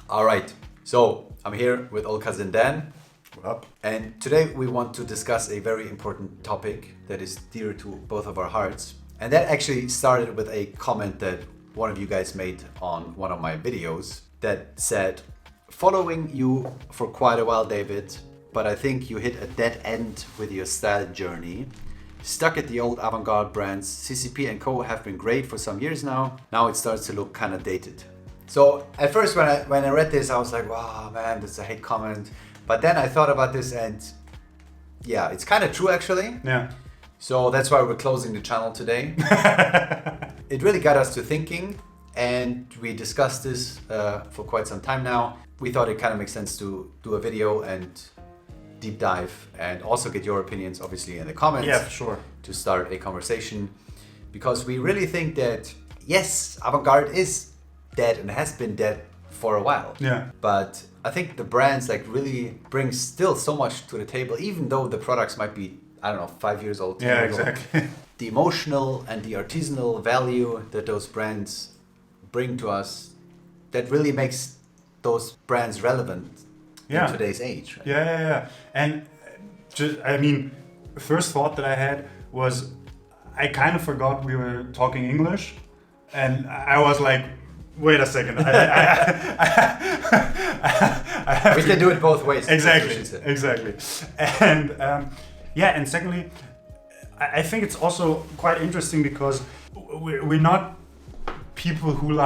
All right, so I'm here with old cousin Dan. What up? And today we want to discuss a very important topic that is dear to both of our hearts. And that actually started with a comment that one of you guys made on one of my videos that said, following you for quite a while, David, but I think you hit a dead end with your style journey. Stuck at the old avant-garde brands. CCP and Co have been great for some years now. Now it starts to look kind of dated. So at first when I read this, I was like, wow, man, that's a hate comment. But then I thought about this and yeah, it's kind of true actually. Yeah. So that's why we're closing the channel today. It really got us to thinking, and we discussed this for quite some time now. We thought it kind of makes sense to do a video and deep dive and also get your opinions obviously in the comments. Yeah, for sure. To start a conversation, because we really think that yes, avant-garde is dead and has been dead for a while. Yeah. But I think the brands like really bring still so much to the table, even though the products might be, I don't know, 5 years old. Yeah, exactly. The emotional and the artisanal value that those brands bring to us, that really makes those brands relevant in today's age. Right? Yeah. And just, I mean, first thought that I had was I kind of forgot we were talking English, and I was like, wait a second. We can do it both ways. Exactly. And and secondly, I think it's also quite interesting because we're not people who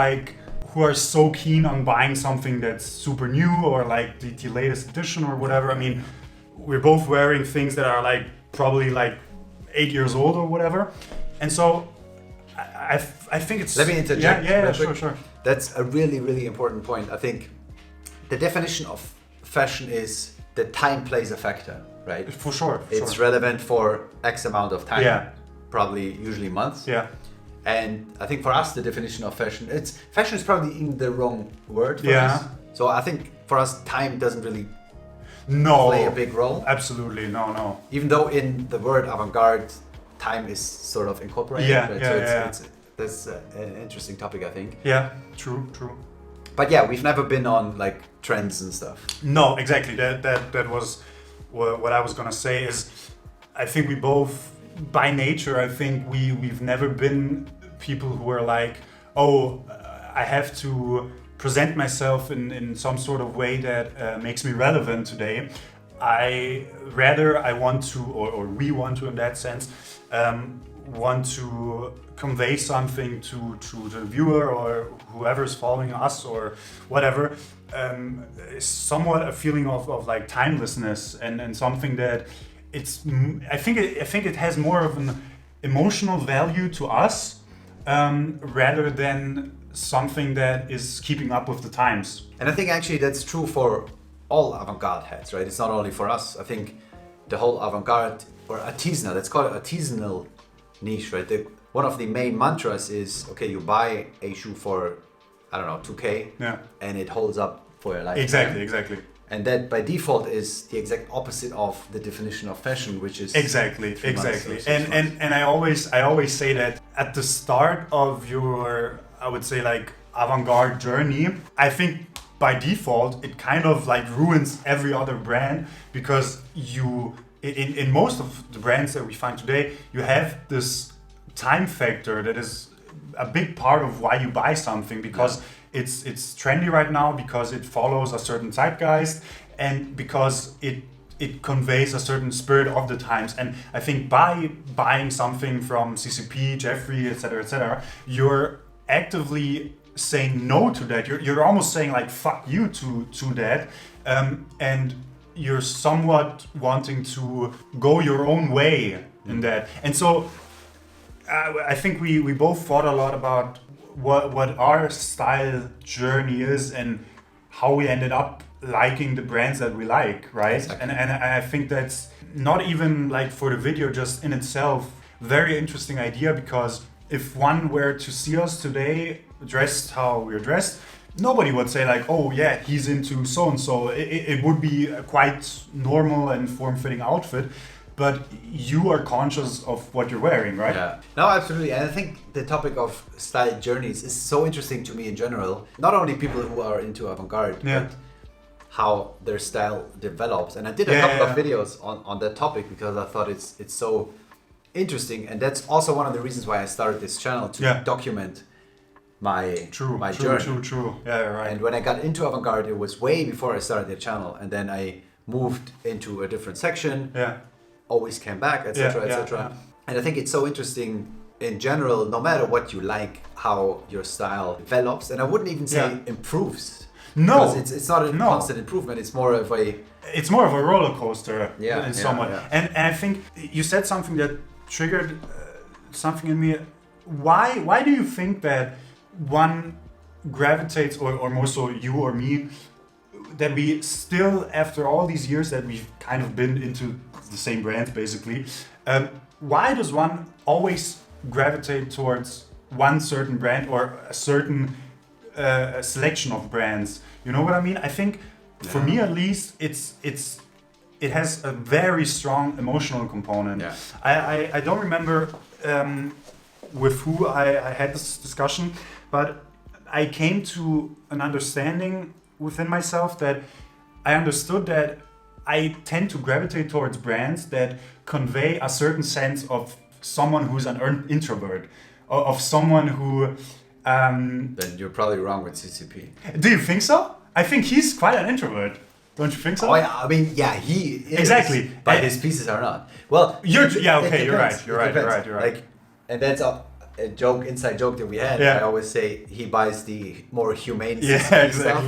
are so keen on buying something that's super new or like the latest edition or whatever. I mean, we're both wearing things that are like probably like 8 years old or whatever. And so I think it's... Let me interject. Yeah, sure. That's a really, really important point. I think the definition of fashion is that time plays a factor, right? For sure. It's relevant for X amount of time. Yeah. Probably usually months. Yeah. And I think for us, the definition of fashion is probably in the wrong word for us. So I think for us, time doesn't really play a big role. Absolutely, no. Even though in the word avant-garde, time is sort of incorporated. That's an interesting topic, I think. Yeah, true. But yeah, we've never been on like trends and stuff. No, exactly. That was what I was gonna say. Is I think we both, by nature, I think we've never been people who are like, I have to present myself in some sort of way that makes me relevant today. I want to, or we want to in that sense, want to convey something to the viewer or whoever's following us or whatever, somewhat a feeling of like timelessness and something that I think it has more of an emotional value to us rather than something that is keeping up with the times. And I think actually that's true for all avant-garde heads, right? It's not only for us. I think the whole avant-garde or artisanal, let's call it artisanal niche, right? One of the main mantras is, okay, you buy a shoe for, I don't know, 2K, and it holds up for your life. Exactly. And that by default is the exact opposite of the definition of fashion, which is exactly. And I always say that at the start of your, I would say like avant-garde journey, I think by default it kind of like ruins every other brand, because you in most of the brands that we find today, you have this time factor that is a big part of why you buy something, because it's trendy right now, because it follows a certain zeitgeist, and because it conveys a certain spirit of the times. And I think by buying something from CCP, Jeffrey, etc., you're actively saying no to that. You're almost saying like fuck you to that, and you're somewhat wanting to go your own way in that. And so I think we both thought a lot about what our style journey is and how we ended up liking the brands that we like, right? Exactly. And I think that's not even like for the video just in itself very interesting idea, because if one were to see us today dressed how we're dressed, nobody would say like, oh yeah, he's into so and so. It would be a quite normal and form-fitting outfit. but you are conscious of what you're wearing, right? Yeah. No, absolutely. And I think the topic of style journeys is so interesting to me in general. Not only people who are into avant-garde, but how their style develops. And I did a couple of videos on that topic because I thought it's so interesting. And that's also one of the reasons why I started this channel, to document my journey. True. Yeah, right. And when I got into avant-garde, it was way before I started the channel. And then I moved into a different section. Yeah. Always came back, etc., etc. And I think it's so interesting in general, no matter what you like, how your style develops. And I wouldn't even say improves. No, because it's not a constant improvement. It's more of a roller coaster in somewhat. Yeah. And I think you said something that triggered something in me. Why do you think that one gravitates, or more so you or me, that we still, after all these years that we've kind of been into the same brands basically, why does one always gravitate towards one certain brand or a certain selection of brands? You know what I mean? I think for me at least, it has a very strong emotional component. Yeah. I don't remember with who I had this discussion, but I came to an understanding within myself that I understood that I tend to gravitate towards brands that convey a certain sense of someone who's an introvert, of someone who... Then you're probably wrong with CCP. Do you think so? I think he's quite an introvert. Don't you think so? Oh, yeah, I mean, yeah, he is. Exactly. But his pieces are not. Well, you're right. Like, and that's a inside joke that we had. Yeah. I always say he buys the more humane exactly. stuff.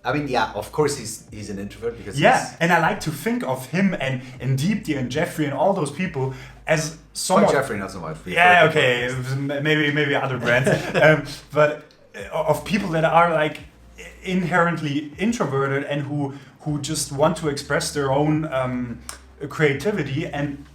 I mean, yeah, of course he's an introvert because and I like to think of him and Deepti and Jeffrey and all those people as somewhat... Jeffrey not so much. Yeah, okay, maybe other brands, but of people that are like inherently introverted and who just want to express their own creativity. And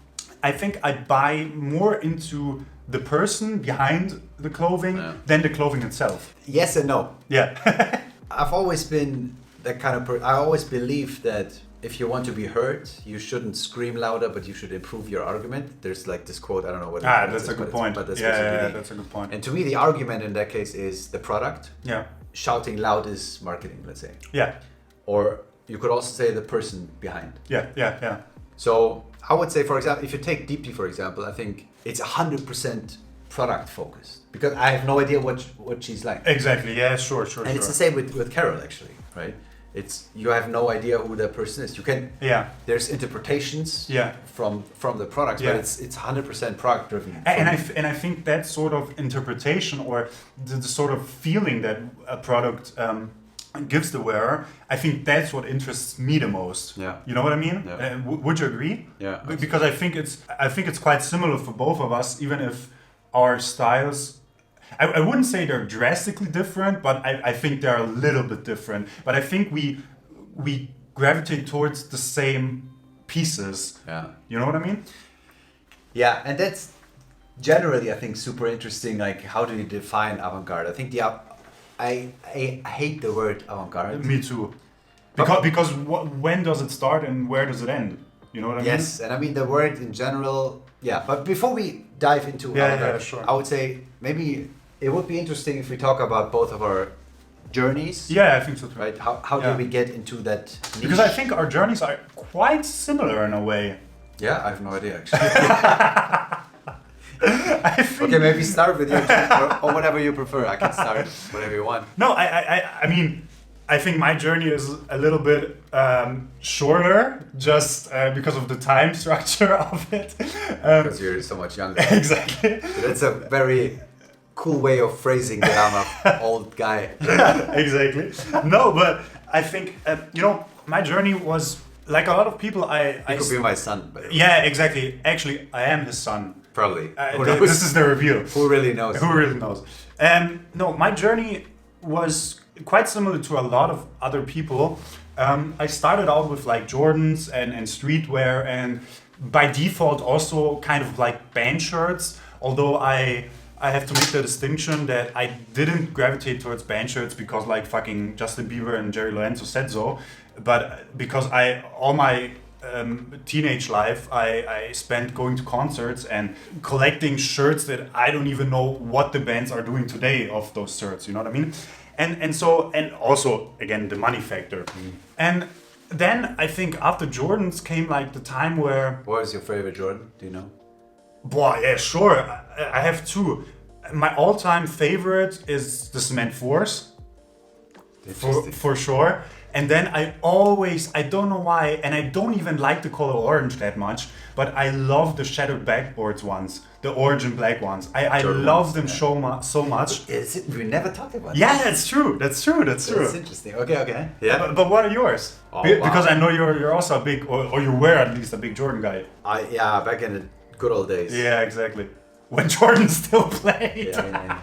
I think I buy more into the person behind the clothing than the clothing itself. Yes and no. Yeah. I've always been that kind of person. I always believe that if you want to be heard, you shouldn't scream louder, but you should improve your argument. There's like this quote, I don't know what it is. That's a good point. But that's that's a good point. And to me, the argument in that case is the product. Yeah. Shouting loud is marketing, let's say. Yeah. Or you could also say the person behind. Yeah. So I would say, for example, if you take Deepti, for example, I think it's 100% product focused because I have no idea what she's like. Exactly. Yeah. Sure. And it's the same with Carol, actually, right? It's you have no idea who that person is. You can there's interpretations from the products, but it's 100% product driven. And I think that sort of interpretation or the sort of feeling that a product gives the wearer, I think that's what interests me the most. Yeah. You know what I mean? Yeah. Would you agree? Yeah. Because I think it's quite similar for both of us, even if our styles, I wouldn't say they're drastically different, but I think they're a little bit different. But I think we gravitate towards the same pieces. Yeah. You know what I mean? Yeah, and that's generally, I think, super interesting. Like, how do you define avant-garde? I think I hate the word avant-garde. Me too. Because when does it start and where does it end? You know what I mean? Yes, and I mean the word in general. Yeah, but before we dive into avant-garde, sure. I would say maybe it would be interesting if we talk about both of our journeys. Yeah, I think so too. Right? How did we get into that niche? Because I think our journeys are quite similar in a way. Yeah, I have no idea actually. Okay, maybe start with you or whatever you prefer. I can start whatever you want. No, I mean, I think my journey is a little bit shorter just because of the time structure of it. Because you're so much younger. Exactly. That's a very cool way of phrasing that I'm an old guy. Exactly. No, but I think, my journey was like a lot of people. He could be my son. But yeah, exactly. Actually, I am his son. Probably. This is the reveal. Who really knows? Who really knows? No, my journey was quite similar to a lot of other people. I started out with like Jordans and streetwear, and by default also kind of like band shirts. Although I have to make the distinction that I didn't gravitate towards band shirts because like fucking Justin Bieber and Jerry Lorenzo said so, but because all my teenage life, I spent going to concerts and collecting shirts that I don't even know what the bands are doing today of those shirts. You know what I mean? And also again the money factor. And then I think after Jordans came like the time where. What was your favorite Jordan? Do you know? Boy, yeah, sure. I have two. My all-time favorite is the Cement Force. For sure. And then I don't know why, and I don't even like the color orange that much, but I love the shattered backboards ones, the orange and black ones. I love them so much. Is it? We never talked about. Yeah, that's true. That's true. That's interesting. Okay. Yeah. But what are yours? Oh, because wow. I know you're also a big, or you were at least a big Jordan guy. Back in the good old days. Yeah, exactly. When Jordan still played. Yeah.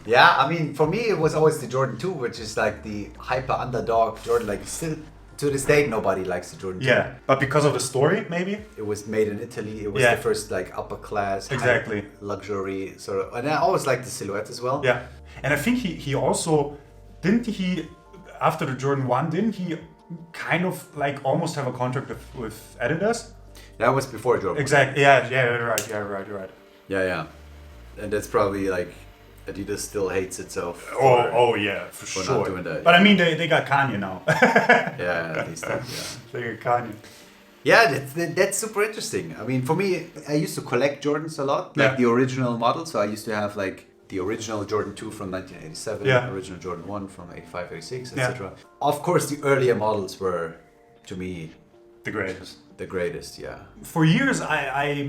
Yeah, I mean, for me, it was always the Jordan 2, which is like the hyper underdog Jordan. Like, still to this day, nobody likes the Jordan 2. Yeah, but because of the story, maybe? It was made in Italy. It was the first, like, upper class, exactly, luxury sort of. And I always liked the silhouette as well. Yeah, and I think he also, after the Jordan 1, didn't he kind of, like, almost have a contract with Adidas? That was before Jordan. Exactly, yeah, you're right. Yeah. And that's probably, like, Adidas still hates itself. Oh yeah, for sure. Not doing that. But I mean, they got Kanye now. Yeah, at least that, They got Kanye. Yeah, that's super interesting. I mean, for me, I used to collect Jordans a lot, like the original model. So I used to have like the original Jordan 2 from 1987, original Jordan 1 from 85, 86, etc. Of course, the earlier models were, to me, the greatest. The greatest, yeah. For years, I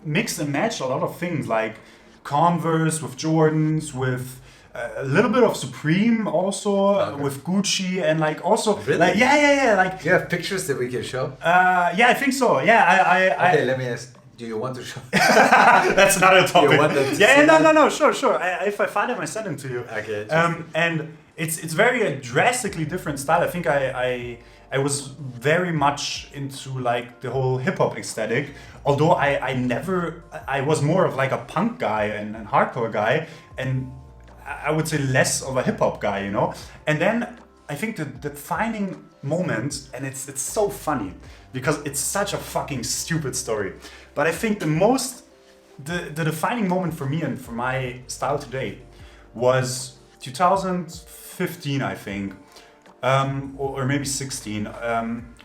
mixed and matched a lot of things, like Converse with Jordans, with a little bit of Supreme also, with Gucci, and like also like like. Do you have pictures that we can show? Yeah, I think so. Yeah, Okay, let me ask. Do you want to show? That's another topic. You want them to no, sure. If I find them, I send them to you. Okay. And it's very a drastically different style. I think I was very much into like the whole hip hop aesthetic, although I was more of like a punk guy and hardcore guy, and I would say less of a hip hop guy, you know. And then I think the defining moment, and it's so funny because it's such a fucking stupid story, but I think the defining moment for me and for my style today was 2015, I think. Or maybe 16,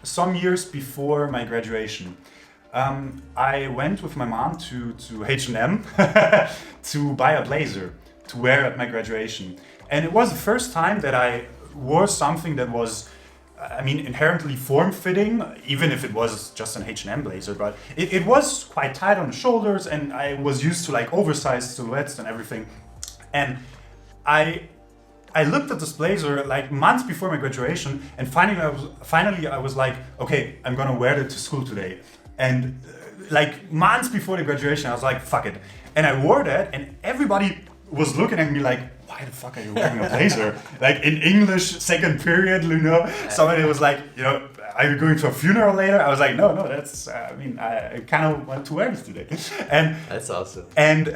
some years before my graduation. I went with my mom to H&M to buy a blazer to wear at my graduation. And it was the first time that I wore something that was, inherently form-fitting, even if it was just an H&M blazer, but it was quite tight on the shoulders, and I was used to like oversized silhouettes and everything. And I looked at this blazer like months before my graduation, and finally I was like, okay, I'm gonna wear it to school today. And like months before the graduation, I was like, fuck it. And I wore that, and everybody was looking at me like, why the fuck are you wearing a blazer? Like in English second period, you know, somebody was like, you know, are you going to a funeral later? I was like, no, that's, I kind of want to wear this today. And that's awesome. And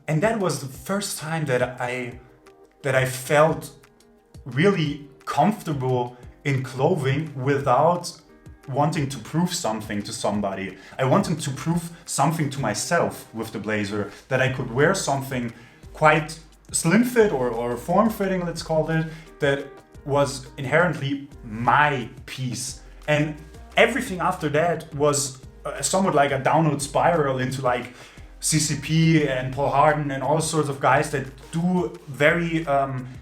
that was the first time that I felt really comfortable in clothing without wanting to prove something to somebody. I wanted to prove something to myself with the blazer, that I could wear something quite slim fit or form fitting, let's call it, that was inherently my piece. And everything after that was somewhat like a downward spiral into like CCP and Paul Harden and all sorts of guys that do very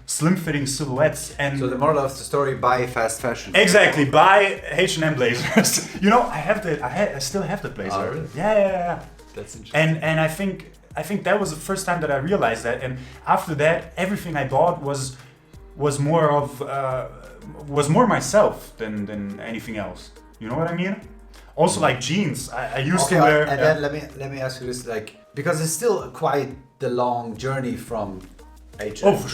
slim-fitting silhouettes. And so the moral of the story: buy fast fashion. Exactly, buy H&M blazers. You know, I still have the blazer. Oh, really? Yeah. That's interesting. And I think that was the first time that I realized that. And after that, everything I bought was more myself than anything else. You know what I mean? Also, like jeans, I used to wear. And then let me ask you this, like, because it's still quite the long journey from H&M. Oh, for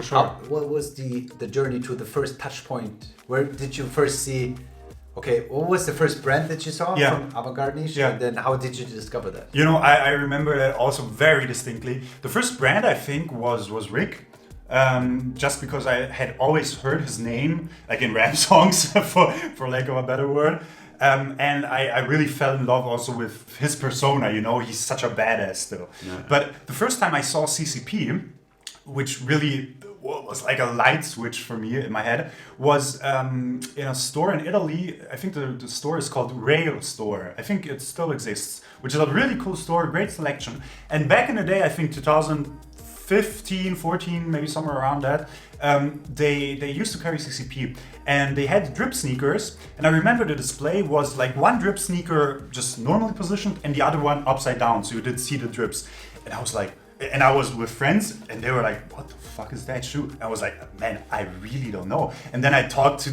sure. What was the journey to the first touch point? Where did you first see? Okay, what was the first brand that you saw from Avant-Garde niche? Yeah. And then how did you discover that? You know, I remember that also very distinctly. The first brand I think was Rick. Just because I had always heard his name, like in rap songs, for lack of a better word. And I really fell in love also with his persona, you know, he's such a badass still. Yeah. But the first time I saw CCP, which really was like a light switch for me in my head, was in a store in Italy. I think the store is called Rail Store. I think it still exists, which is a really cool store, great selection. And back in the day, I think 2015, 14, maybe somewhere around that, they used to carry CCP, and they had drip sneakers. And I remember the display was like one drip sneaker just normally positioned and the other one upside down, so you did see the drips. And I was like, and I was with friends, and they were like, "What the fuck is that shoe?" And I was like, "Man, I really don't know." And then I talked to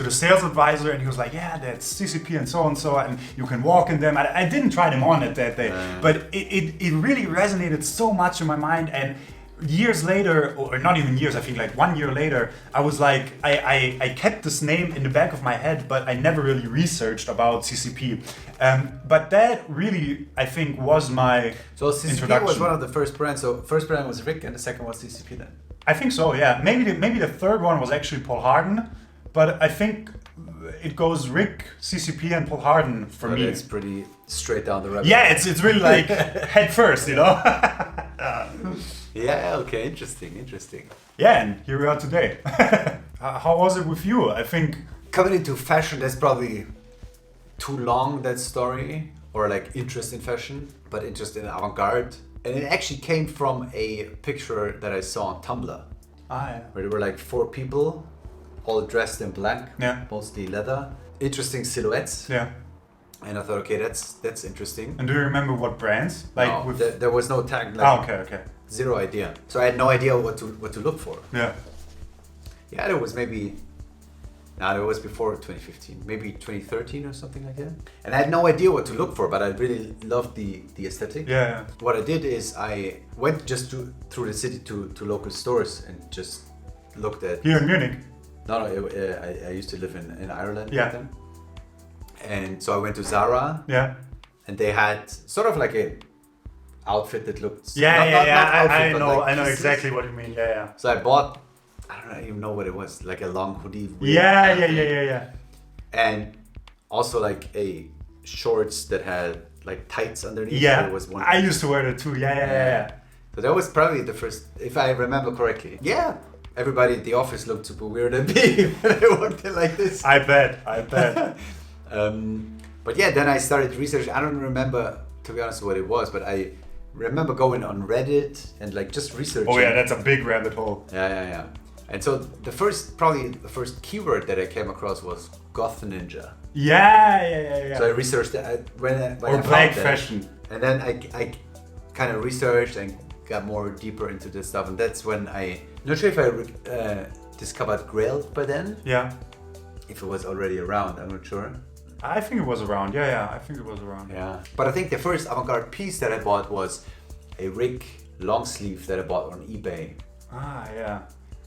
the sales advisor, and he was like, "Yeah, that's CCP and so, and you can walk in them." I didn't try them on at that day, but it really resonated so much in my mind. And years later, or not even years, I think like 1 year later, I was like, I kept this name in the back of my head, but I never really researched about CCP. But that really, I think, was my So CCP introduction. was one of the first brands. So first brand was Rick, and the second was CCP then. I think so, yeah. Maybe the third one was actually Paul Harden, but I think it goes Rick, CCP, and Paul Harden for me. It's pretty straight down the rabbit. Yeah, it's really like head first, you know. Yeah. Okay. Interesting. Yeah, and here we are today. How was it with you? I think Coming into fashion, that's probably too long, that story, or like interest in fashion, but interest in avant-garde. And it actually came from a picture that I saw on Tumblr, yeah. where there were like 4 people, all dressed in black, Yeah. mostly leather, interesting silhouettes. Yeah. And I thought, okay, that's interesting. And do you remember what brands? Like No, with there was no tag. Like, okay. Zero idea. So I had no idea what to look for. Yeah. Yeah, it was maybe. No, it was before 2015, maybe 2013 or something like that. And I had no idea what to look for, but I really loved the aesthetic. Yeah. What I did is I went just through the city to local stores and just looked at. Here in Munich. No, I used to live in Ireland Yeah. back then. And so I went to Zara, Yeah. and they had sort of like a outfit that looked. Yeah, not outfit, I but know, like I know pieces. exactly what you mean. Yeah. So I bought. I don't even know what it was, like a long hoodie. with- Yeah. And also like a shorts that had like tights underneath. Yeah. There was one. I used to wear that too. Yeah. So that was probably the first, if I remember correctly. Yeah. Everybody at the office looked super weird at me when I walked in like this. I bet. But yeah, then I started researching. I don't remember, to be honest, what it was, but I remember going on Reddit and like just researching. Oh yeah, that's a big rabbit hole. Yeah. And so the first keyword that I came across was goth ninja. Yeah. So I researched that when I Or found black that. fashion. And then I kind of researched and got more deeper into this stuff, and that's when not sure if I discovered Grail by then, Yeah. if it was already around, I'm not sure. I think it was around. Yeah. I think it was around. Yeah. But I think the first avant-garde piece that I bought was a Rick long sleeve that I bought on eBay. Yeah.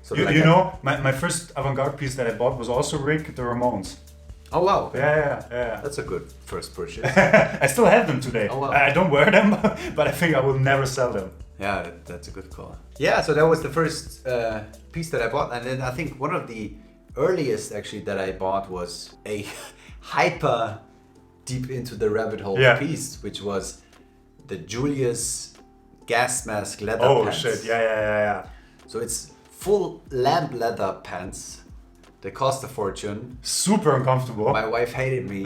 So You, like you know, my first avant-garde piece that I bought was also Rick, the Ramones. Oh wow. Yeah. That's a good first purchase. I still have them today. Oh, wow. I don't wear them, but I think I will never sell them. Yeah, that's a good call. Yeah, so that was the first piece that I bought, and then I think one of the earliest actually that I bought was a hyper deep into the rabbit hole Yeah. piece, which was the Julius gas mask leather Oh pants. shit! Yeah. So it's full lamp leather pants. They cost a fortune. Super uncomfortable. My wife hated me.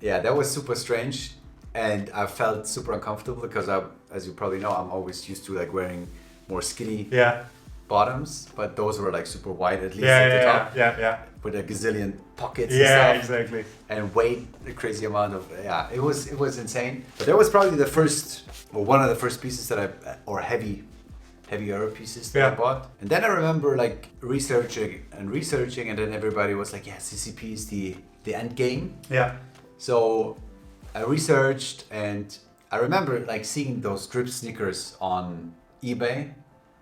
Yeah, that was super strange. And I felt super uncomfortable because as you probably know, I'm always used to like wearing more skinny Yeah. bottoms, but those were like super wide at least at the top. Yeah. With a gazillion pockets Yeah, and stuff. exactly. And weight a crazy amount of, it was insane. But that was probably the first, or one of the first pieces that heavier pieces that I bought. And then I remember like researching, and then everybody was like, yeah, CCP is the end game. Yeah. So I researched, and I remember like seeing those drip sneakers on eBay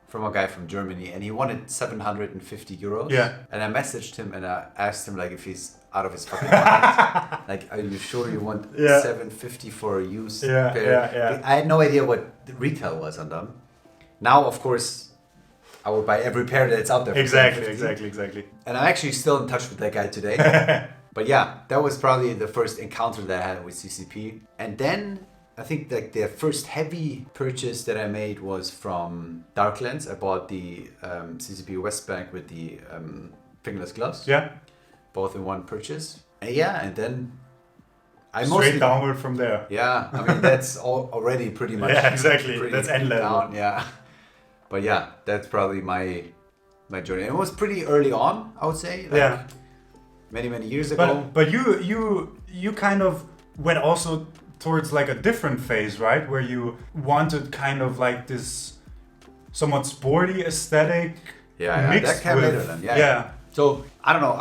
from a guy from Germany, and he wanted 750 euros. Yeah. And I messaged him and I asked him like if he's out of his fucking mind. Like, are you sure you want 750 for a used pair? Yeah. I had no idea what the retail was on them. Now, of course, I would buy every pair that's out there. For Exactly. 750. And I'm actually still in touch with that guy today. But yeah, that was probably the first encounter that I had with CCP. And then I think like the first heavy purchase that I made was from Darklands. I bought the CCP Westbank with the fingerless gloves. Yeah. Both in one purchase. And then I straight downward from there. Yeah, I mean that's already pretty much. Yeah, exactly. That's end level. Down, yeah. But yeah, that's probably my journey. And it was pretty early on, I would say. Like many years ago. But you kind of went also towards like a different phase, right? Where you wanted kind of like this somewhat sporty aesthetic. Yeah, mixed that came with, later then. Yeah. So I don't know.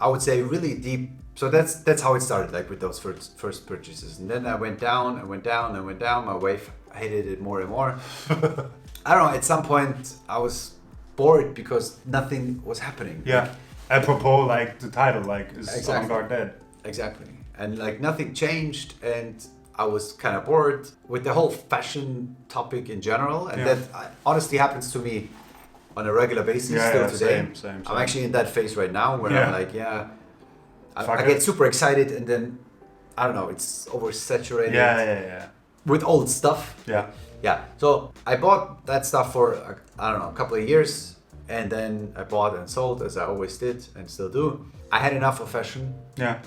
I would say really deep. So that's how it started, like with those first purchases, and then I went down. My wife hated it more and more. I don't know. At some point, I was bored because nothing was happening. Yeah. Apropos, like the title, like is Avant-Garde Dead. Exactly. And like nothing changed, and I was kind of bored with the whole fashion topic in general, and that honestly happens to me on a regular basis still today. Same. I'm actually in that phase right now where I'm like, I get super excited, and then I don't know, it's oversaturated. Yeah. With old stuff. Yeah. So I bought that stuff for a couple of years, and then I bought and sold as I always did and still do. I had enough of fashion. Yeah.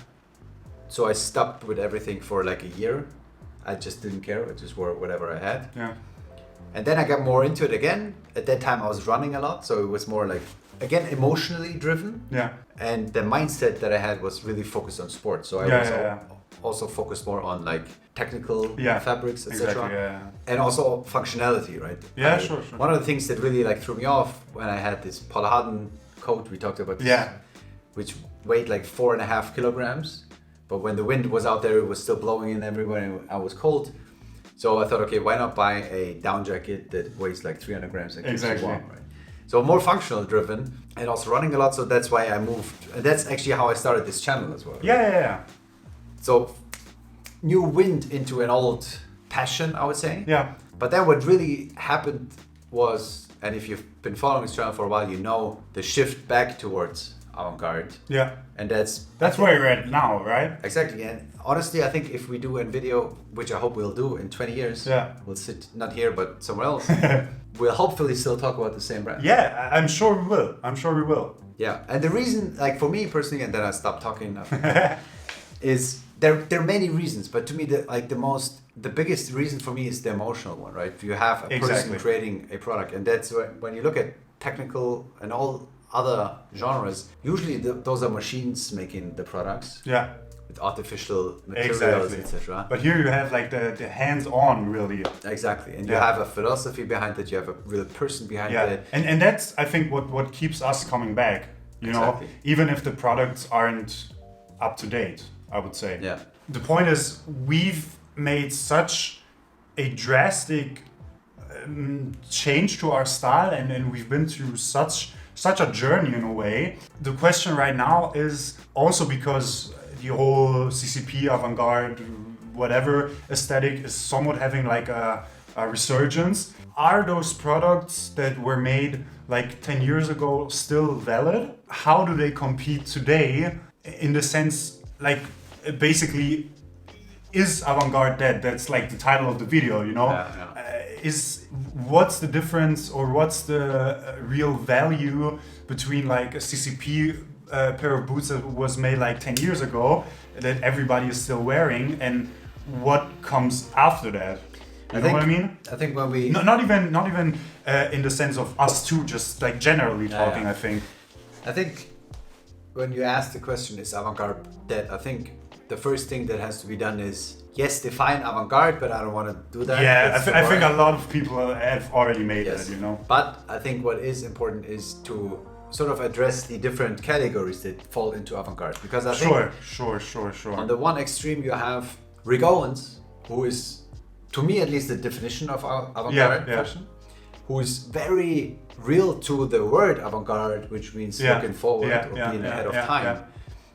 So I stopped with everything for like a year. I just didn't care. I just wore whatever I had. Yeah. And then I got more into it again. At that time I was running a lot, so it was more like, again, emotionally driven. Yeah. And the mindset that I had was really focused on sports. So I was also focused more on like technical fabrics, etc. Exactly, And also functionality, right? Yeah, sure. One of the things that really like threw me off when I had this Paul Harden coat, we talked about this, which weighed like 4.5 kilograms. But when the wind was out there, it was still blowing in everywhere and I was cold. So I thought, okay, why not buy a down jacket that weighs like 300 grams and keeps you warm, right? So more functional driven and also running a lot. So that's why I moved. And that's actually how I started this channel as well. Right? Yeah. So new wind into an old passion, I would say. Yeah. But then what really happened was, and if you've been following this channel for a while, you know the shift back towards avant-garde. Yeah. And that's where you're at now, right? Exactly. And honestly, I think if we do a video, which I hope we'll do in 20 years, we'll sit not here but somewhere else, we'll hopefully still talk about the same brand. Yeah, I'm sure we will. Yeah. And the reason, like for me personally, and then I stop talking is there are many reasons, but to me the biggest reason for me is the emotional one, right? If you have a person creating a product, and that's when you look at technical and all other genres, usually those are machines making the products. Yeah. With artificial materials, etc. But here you have like the hands-on, really. Exactly, and you have a philosophy behind it. You have a real person behind it. And that's, I think, what keeps us coming back. You know, even if the products aren't up to date, I would say. Yeah. The point is, we've made such a drastic change to our style, and we've been through such a journey in a way. The question right now is also because the whole CCP, avant-garde, whatever aesthetic is somewhat having like a resurgence. Are those products that were made like 10 years ago still valid? How do they compete today in the sense, like basically, is Avant-Garde dead? That's like the title of the video, you know? What's the difference, or what's the real value between like a CCP pair of boots that was made like 10 years ago that everybody is still wearing, and what comes after that? You know what I mean? I think when we not even in the sense of us two, just like generally talking. I think when you ask the question, is Avant-Garde dead? I think the first thing that has to be done is, yes, define avant-garde, but I don't want to do that. Yeah, I think a lot of people have already made that, you know. But I think what is important is to sort of address the different categories that fall into avant-garde. Because I think Sure. on the one extreme you have Rick Owens, who is, to me at least, the definition of avant-garde fashion, who is very real to the word avant-garde, which means looking forward or being ahead of time.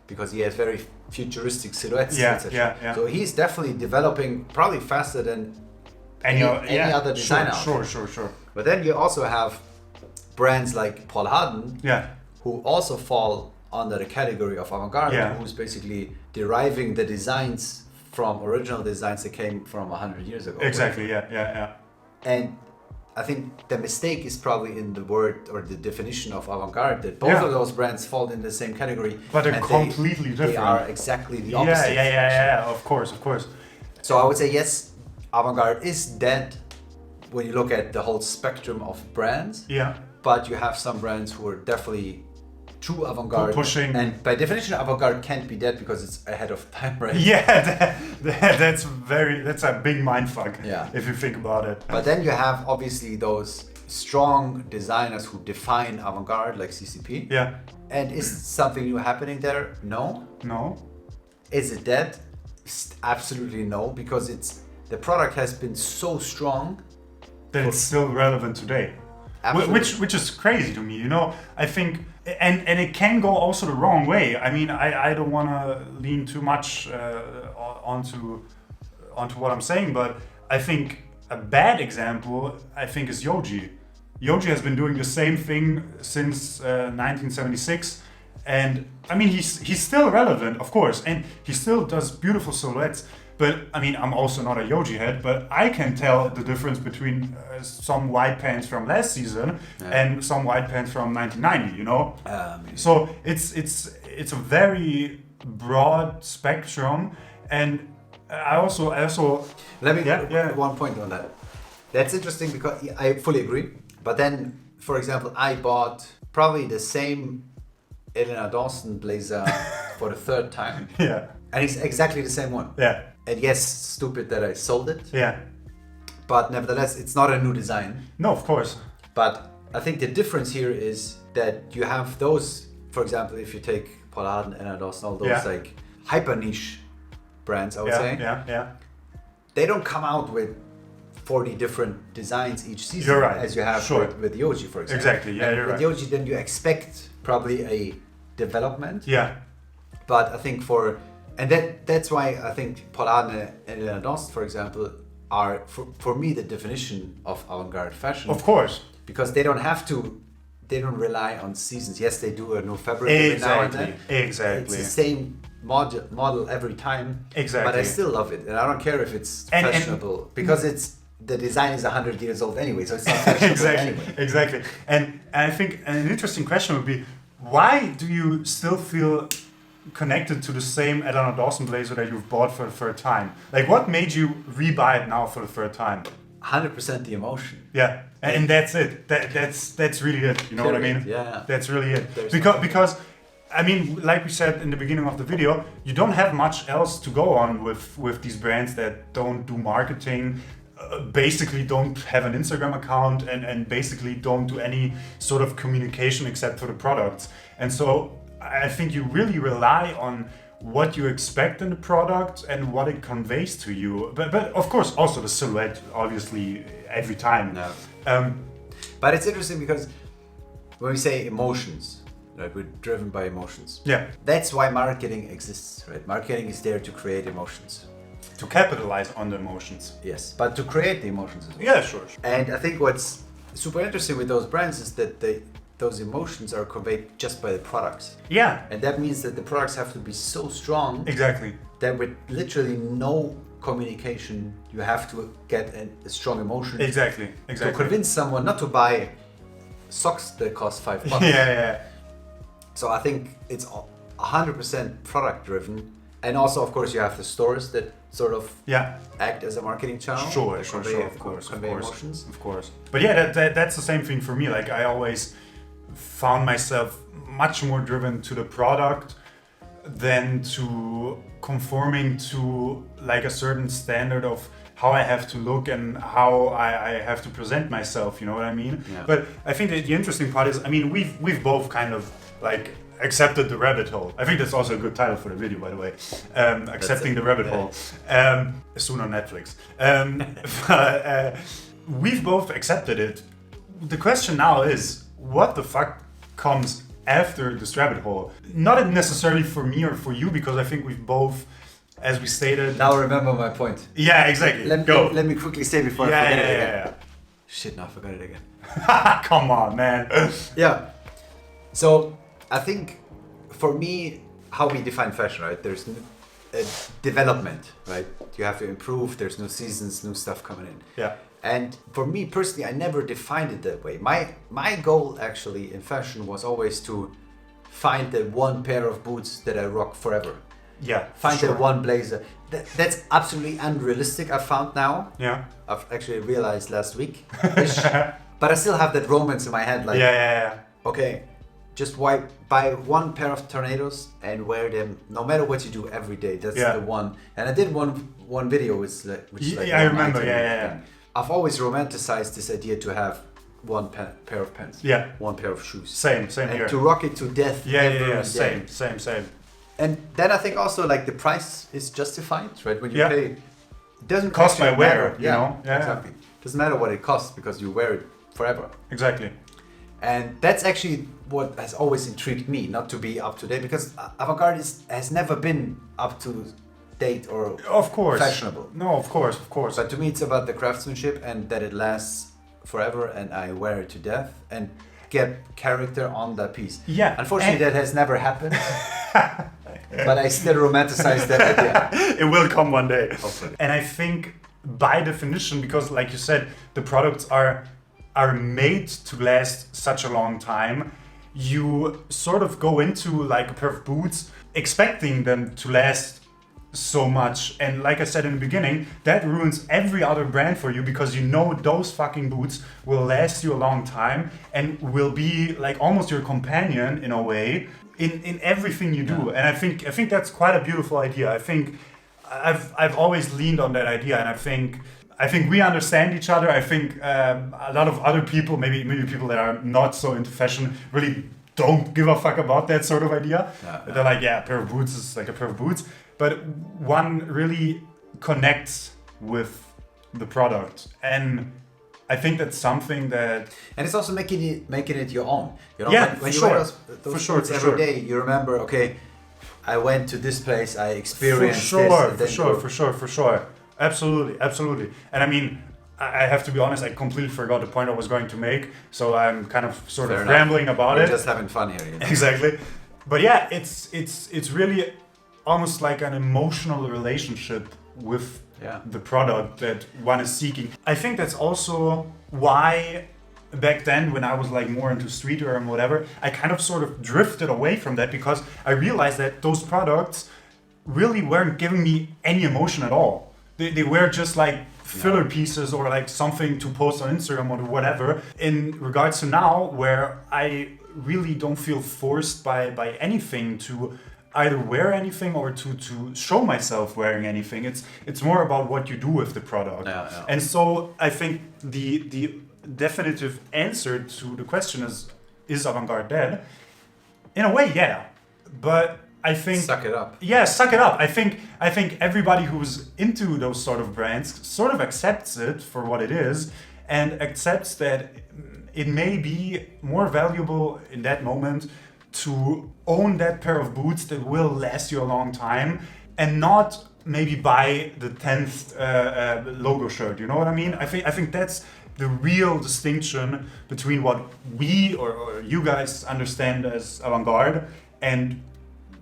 Because he has very futuristic silhouettes, etc. So he's definitely developing probably faster than any other designer. Sure. But then you also have brands like Paul Harden, who also fall under the category of avant-garde, Yeah. who's basically deriving the designs from original designs that came from 100 years ago. Exactly. Yeah. And I think the mistake is probably in the word or the definition of avant-garde, that both Yeah. of those brands fall in the same category. But they're and completely different. They are exactly the opposite. Yeah. Of course. So I would say yes, avant-garde is dead when you look at the whole spectrum of brands. Yeah. But you have some brands who are definitely true avant-garde. Pushing. And by definition, avant-garde can't be dead because it's ahead of time, right? Yeah, that's a big mindfuck. Yeah. If you think about it. But then you have obviously those strong designers who define avant-garde, like CCP. Yeah. And is something new happening there? No. No. Is it dead? Absolutely no, because the product has been so strong That it's still relevant today. Absolutely. Which is crazy to me, you know. I think, and it can go also the wrong way. I mean, I don't want to lean too much onto what I'm saying, but I think a bad example, I think, is Yoji. Yoji has been doing the same thing since 1976, and I mean, he's still relevant, of course, and he still does beautiful silhouettes. But I mean, I'm also not a Yoji head, but I can tell the difference between some white pants from last season and some white pants from 1990. You know, so it's a very broad spectrum, and I also let me one point on that. That's interesting because I fully agree. But then, for example, I bought probably the same Elena Dawson blazer for the third time. Yeah, and it's exactly the same one. Yeah. And yes, stupid that I sold it. Yeah. But nevertheless, it's not a new design. No, of course. But I think the difference here is that you have those, for example, if you take Paul Arden and Ados, all those like hyper niche brands, I would say. Yeah. They don't come out with 40 different designs each season. You're right. As you have with Yoji, for example. Exactly, yeah, and you're with right. Yoji, then you expect probably a development. Yeah. But I think that's why I think Paul Arden and Elena Dost, for example, are for me the definition of avant-garde fashion. Of course. Because they don't rely on seasons. Yes, they do a new fabric every now and then. Exactly. It's the same model every time. Exactly. But I still love it, and I don't care if it's fashionable because the design is 100 years old anyway, so it's not fashionable anyway. Exactly. And I think an interesting question would be, why do you still feel connected to the same Elena Dawson blazer that you've bought for the third time? Like, what made you re-buy it now for the third time? 100% the emotion. Yeah, and that's it. That's really it. You know what I mean? Yeah. That's really it. Because I mean, like we said in the beginning of the video, you don't have much else to go on with these brands that don't do marketing, basically don't have an Instagram account, and basically don't do any sort of communication except for the products. And so I think you really rely on what you expect in the product and what it conveys to you. But of course also the silhouette, obviously, every time. No. But it's interesting because when we say emotions, right, we're driven by emotions. Yeah. That's why marketing exists, right? Marketing is there to create emotions. To capitalize on the emotions. Yes, but to create the emotions as well. Yeah, sure. And I think what's super interesting with those brands is that those emotions are conveyed just by the products. Yeah. And that means that the products have to be so strong. Exactly. That with literally no communication, you have to get a strong emotion. Exactly. To convince someone not to buy socks that cost $5. Yeah. So I think it's 100% product driven. And also, of course, you have the stores that sort of act as a marketing channel. Sure, of course. Emotions. Of course. But yeah, that's the same thing for me. Like, I always found myself much more driven to the product than to conforming to like a certain standard of how I have to look and how I have to present myself, you know what I mean? Yeah. But I think that the interesting part is, I mean, we've both kind of like accepted the rabbit hole. I think that's also a good title for the video, by the way. Accepting the rabbit hole. Soon on Netflix. We've both accepted it. The question now is, what the fuck comes after this rabbit hole? Not necessarily for me or for you, because I think we've both, as we stated... Now remember my point. Yeah, exactly. Let me quickly say before I forget it again. Yeah. Shit, now I forgot it again. Come on, man. Yeah. So I think for me, how we define fashion, right? There's a development, right? You have to improve. There's new seasons, new stuff coming in. Yeah. And for me personally, I never defined it that way. My goal actually in fashion was always to find the one pair of boots that I rock forever. Yeah. Find the one blazer. That's absolutely unrealistic, I found now. Yeah. I've actually realized last week. But I still have that romance in my head, like, okay, just buy one pair of tornadoes and wear them no matter what you do every day. That's the one. And I did one video which is like I remember. Yeah. I've always romanticized this idea to have one pair of pants. Yeah. One pair of shoes. Same and here. To rock it to death. Yeah. Same. And then I think also like the price is justified, right? When you pay, it doesn't cost my wear, matter. you know? Yeah, exactly. Doesn't matter what it costs because you wear it forever. Exactly. And that's actually what has always intrigued me, not to be up to date, because avant-garde has never been up to date or fashionable. No, of course. But to me, it's about the craftsmanship and that it lasts forever, and I wear it to death and get character on that piece. Yeah. Unfortunately, that has never happened. But I still romanticize that idea. It will come one day. Hopefully. And I think by definition, because like you said, the products are made to last such a long time, you sort of go into like a pair of boots expecting them to last so much. And like I said in the beginning, that ruins every other brand for you, because you know those fucking boots will last you a long time and will be like almost your companion in a way in everything you do. And I think that's quite a beautiful idea. I think I've always leaned on that idea, and I think we understand each other. I think a lot of other people, maybe people that are not so into fashion, really don't give a fuck about that sort of idea. They're like, a pair of boots is like a pair of boots. But one really connects with the product, and I think that's something that... And it's also making it your own. You know, when you sure. wear those boots every day, you remember, okay, I went to this place, I experienced this. For sure. Absolutely. And I mean, I have to be honest, I completely forgot the point I was going to make, so I'm kind of sort of rambling about it. We're just having fun here. You know? Exactly. But yeah, it's really almost like an emotional relationship with the product that one is seeking. I think that's also why back then, when I was like more into streetwear and whatever, I kind of sort of drifted away from that, because I realized that those products really weren't giving me any emotion at all. They were just like filler pieces or like something to post on Instagram or whatever. In regards to now, where I really don't feel forced by anything to either wear anything or to show myself wearing anything. It's more about what you do with the product. And so I think the definitive answer to the question is Avant-Garde dead? In a way, yeah. But I think... Suck it up. Yeah, suck it up. I think everybody who's into those sort of brands sort of accepts it for what it is, and accepts that it may be more valuable in that moment to own that pair of boots that will last you a long time, and not maybe buy the 10th logo shirt. You know what I mean? I think that's the real distinction between what we or you guys understand as avant-garde and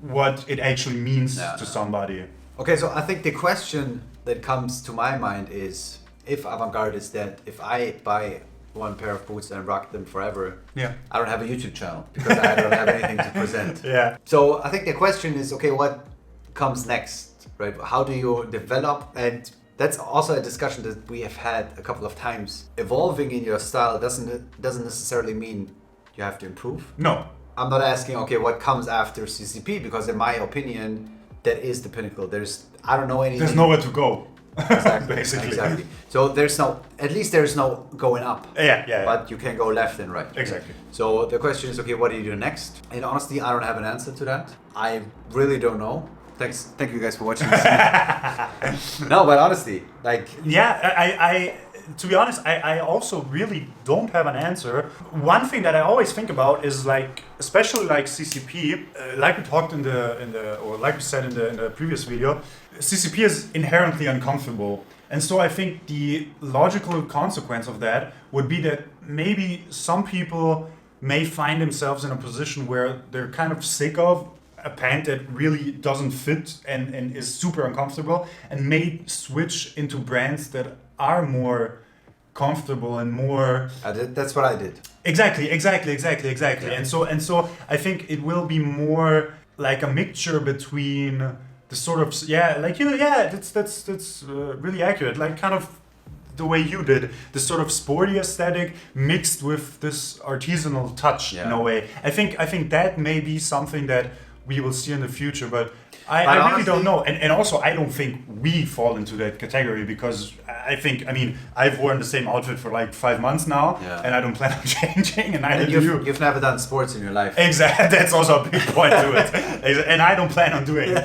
what it actually means to somebody. Okay, so I think the question that comes to my mind is, if avant-garde is dead, if I buy one pair of boots and rock them forever, I don't have a YouTube channel because I don't have anything to present. So I think the question is, okay, what comes next, right? How do you develop? And that's also a discussion that we have had a couple of times. Evolving in your style doesn't necessarily mean you have to improve. No. I'm not asking, okay, what comes after CCP, because in my opinion, that is the pinnacle. I don't know anything. There's nowhere to go. Exactly. Basically. Exactly. So there's no going up. Yeah. But you can go left and right. Exactly. So the question is, okay, what do you do next? And honestly, I don't have an answer to that. I really don't know. Thank you guys for watching this. No, but honestly, like... Yeah, I to be honest, I also really don't have an answer. One thing that I always think about is like, especially like CCP, like we talked or like we said in the previous video, CCP is inherently uncomfortable. And so I think the logical consequence of that would be that maybe some people may find themselves in a position where they're kind of sick of a pant that really doesn't fit and is super uncomfortable, and may switch into brands that are more comfortable and more. That's what I did. Exactly. Yeah. And so I think it will be more like a mixture between the sort of that's really accurate. Like kind of the way you did, the sort of sporty aesthetic mixed with this artisanal touch in a way. I think that may be something that we will see in the future, but I really honestly, don't know. And also, I don't think we fall into that category, because I've worn the same outfit for like 5 months now, and I don't plan on changing, and neither do you. You've never done sports in your life. Exactly, that's also a big point to it. And I don't plan on doing it.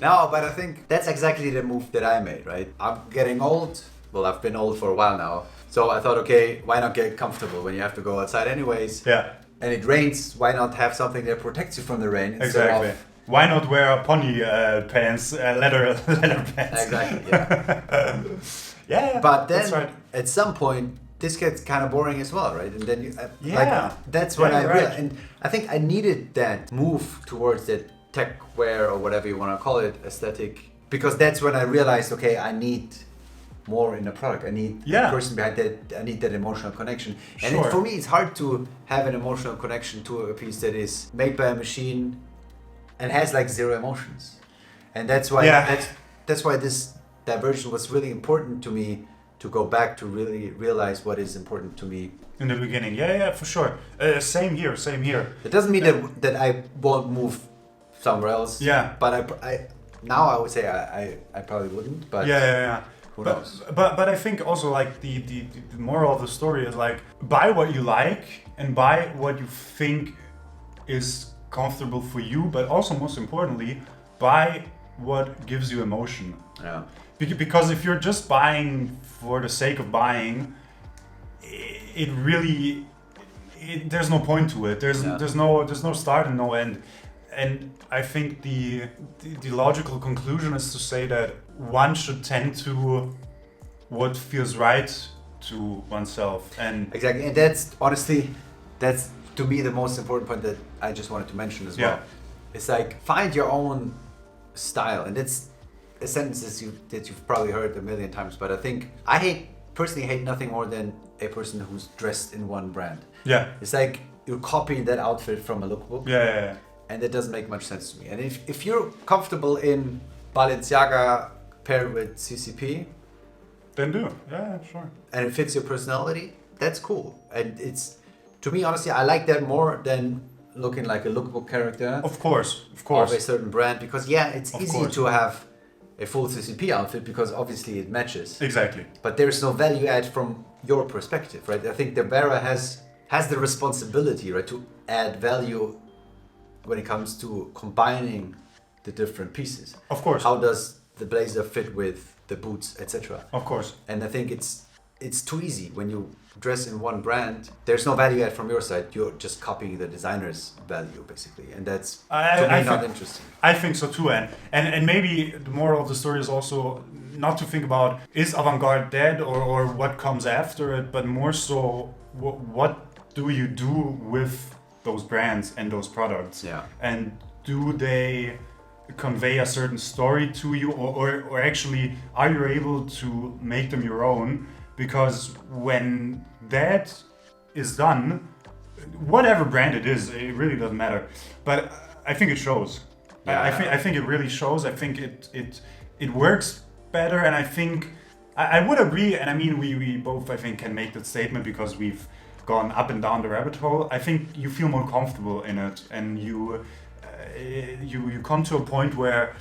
No, but I think that's exactly the move that I made, right? I'm getting old. Well, I've been old for a while now. So I thought, okay, why not get comfortable when you have to go outside anyways? Yeah. And it rains, why not have something that protects you from the rain? Exactly. Why not wear a pony pants, leather pants? Exactly, yeah. Yeah, but then that's right. At some point, this gets kind of boring as well, right? And then you, that's when I realized, and I think I needed that move towards that tech wear or whatever you want to call it, aesthetic, because that's when I realized, okay, I need more in the product. I need the person behind that. I need that emotional connection. And for me, it's hard to have an emotional connection to a piece that is made by a machine and has like zero emotions. And that's why that's why this diversion was really important to me, to go back to really realize what is important to me in the beginning. Yeah, for sure. Same here. It doesn't mean that I won't move somewhere else. Yeah. But I now I would say I probably wouldn't. But yeah. Who knows? But I think also like the moral of the story is like, buy what you like and buy what you think is comfortable for you, but also most importantly, buy what gives you emotion. Yeah. Because if you're just buying for the sake of buying, there's no point to it. There's no start and no end. And I think the logical conclusion is to say that one should tend to what feels right to oneself. And exactly, and that's honestly, that's to me the most important point that I just wanted to mention as well. It's like, find your own style, and it's a sentence that you've probably heard a million times. But I think I personally hate nothing more than a person who's dressed in one brand. Yeah, it's like you're copying that outfit from a lookbook. Yeah. And that doesn't make much sense to me. And if you're comfortable in Balenciaga paired with CCP, then do. Yeah, sure. And it fits your personality, that's cool. And it's, to me, honestly, I like that more than looking like a lookbook character. Of course. Of a certain brand, because it's easy to have a full CCP outfit because obviously it matches. Exactly. But there's no value add from your perspective, right? I think the wearer has the responsibility, right, to add value when it comes to combining the different pieces. Of course. How does the blazer fit with the boots, etc.? Of course. And I think it's too easy when you dress in one brand. There's no value add from your side. You're just copying the designer's value, basically, and that's not interesting. I think so too, and maybe the moral of the story is also not to think about is Avant-Garde dead or what comes after it, but more so what do you do with those brands and those products, and do they convey a certain story to you, or actually are you able to make them your own? Because when that is done, whatever brand it is, it really doesn't matter, but I think it shows. I think it really shows. I think it works better, and I think I would agree, and I mean we both I think can make that statement because we've gone up and down the rabbit hole. I think you feel more comfortable in it, and you come to a point where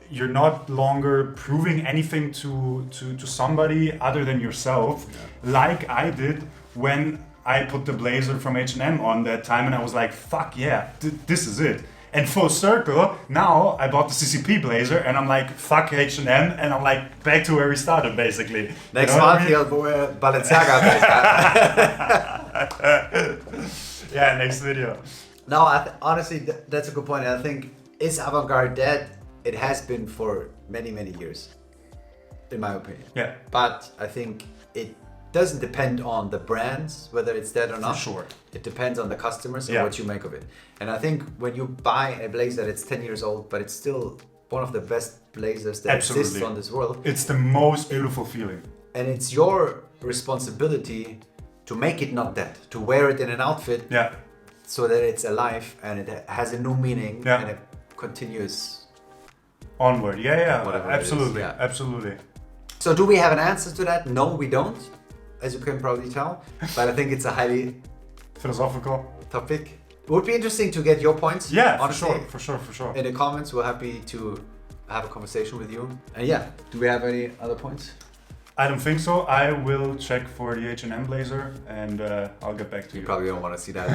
you're not longer proving anything to somebody other than yourself, like I did when I put the blazer from H&M on that time, and I was like, fuck yeah, this is it. And full circle, now I bought the CCP blazer and I'm like, fuck H&M, and I'm like back to where we started basically. Next month you'll wear Balenciaga blazer. Yeah, next video. No, honestly, that's a good point. I think, is Avant-Garde dead? It has been for many, many years, in my opinion. Yeah. But I think it doesn't depend on the brands, whether it's dead or not. For sure. It depends on the customers and Yeah. what you make of it. And I think when you buy a blazer that's 10 years old, but it's still one of the best blazers that exists on this world. It's the most beautiful feeling. And it's your responsibility to make it not dead, to wear it in an outfit Yeah. so that it's alive and it has a new meaning Yeah. and it continues. Onward. Yeah, Whatever it is, absolutely. yeah. Absolutely. So do we have an answer to that? No, we don't, as you can probably tell. But I think it's a highly Philosophical. topic. It would be interesting to get your points. Yeah, honestly, for sure. in the comments. We're happy to have a conversation with you. And yeah, do we have any other points? I don't think so. I will check for the H&M blazer and I'll get back to you. Probably don't want to see that.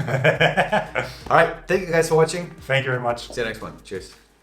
All right, thank you guys for watching. Thank you very much. See you next one. Cheers.